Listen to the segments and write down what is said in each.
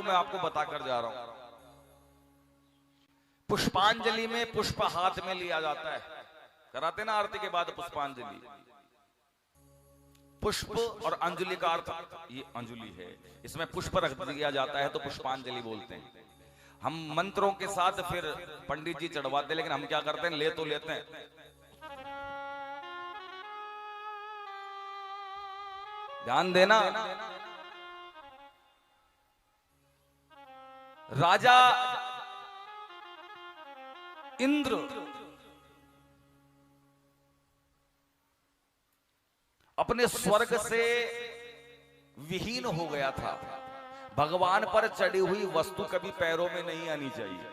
मैं आपको बताकर जा रहा हूं। पुष्पांजलि में पुष्प हाथ में लिया जाता है, कराते ना आरती के बाद पुष्पांजलि। पुष्प और अंजलि का अर्थ, ये अंजलि है, इसमें पुष्प रख दिया जाता है तो पुष्पांजलि बोलते हैं। हम मंत्रों के साथ फिर पंडित जी चढ़वाते, लेकिन हम क्या करते हैं, ले तो लेते हैं। ध्यान देना, राजा इंद्र अपने स्वर्ग से विहीन हो गया था। भगवान पर चढ़ी हुई वस्तु कभी पैरों में नहीं आनी चाहिए,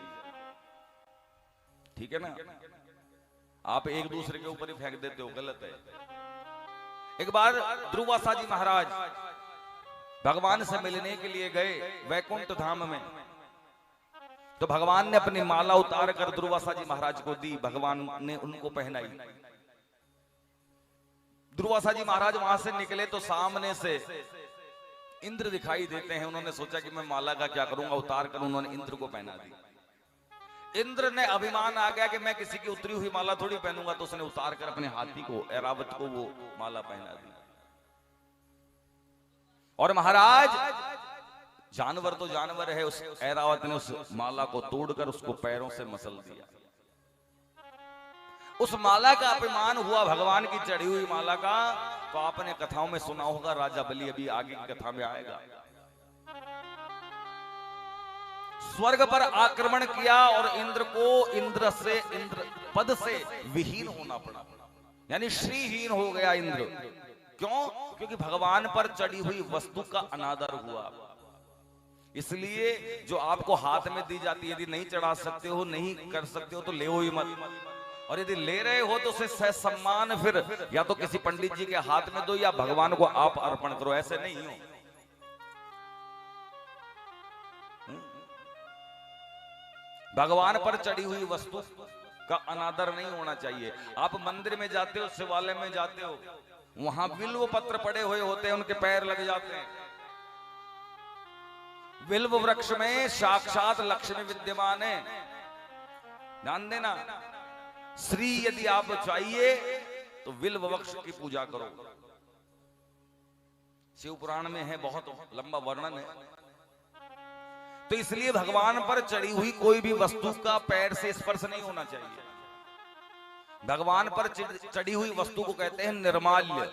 ठीक है ना। आप एक दूसरे के ऊपर ही फेंक देते हो, गलत है। एक बार दुर्वासा जी महाराज भगवान से मिलने के लिए गए वैकुंठ धाम में, तो भगवान ने अपनी माला उतार कर दुर्वासा जी महाराज को दी, भगवान ने उनको पहनाई। दुर्वासा जी महाराज वहां से निकले तो सामने से इंद्र दिखाई देते हैं। उन्होंने सोचा कि मैं माला का क्या करूंगा, उतार कर उन्होंने इंद्र को पहना दी। इंद्र ने अभिमान आ गया कि मैं किसी की उतरी हुई माला थोड़ी पहनूंगा, तो उसने उतार कर अपने हाथी को, ऐरावत को वो माला पहना दी। और महाराज जानवर तो जानवर है, उस ऐरावत ने उस माला को तोड़कर उसको पैरों से मसल दिया। उस माला का अपमान हुआ, भगवान की चढ़ी हुई माला का। तो आपने कथाओं में सुना होगा, राजा बलि, अभी आगे की कथा में आएगा, स्वर्ग पर आक्रमण किया और इंद्र को इंद्र पद से विहीन होना पड़ा, यानी श्रीहीन हो गया इंद्र। क्यों? क्योंकि भगवान पर चढ़ी हुई वस्तु का अनादर हुआ। इसलिए जो आपको हाथ में दी जाती है, यदि नहीं चढ़ा सकते हो, नहीं कर सकते हो, तो ले ही मत। और यदि ले रहे हो तो उसे सह सम्मान फिर या तो किसी पंडित जी के हाथ में दो या भगवान को आप अर्पण करो, ऐसे नहीं हो। भगवान पर चढ़ी हुई वस्तु का अनादर नहीं होना चाहिए। आप मंदिर में जाते हो, शिवालय में जाते हो, वहां बिल्व पत्र पड़े हुए होते हैं, उनके पैर लग जाते हैं। बिल्व वृक्ष में साक्षात लक्ष्मी विद्यमान है, ध्यान देना। श्री यदि आप चाहिए तो बिल्व वृक्ष की पूजा करो। शिव पुराण में है, बहुत लंबा वर्णन है। तो इसलिए भगवान पर चढ़ी हुई कोई भी वस्तु का पैर से स्पर्श नहीं होना चाहिए। भगवान पर चढ़ी हुई वस्तु को कहते हैं निर्माल्य।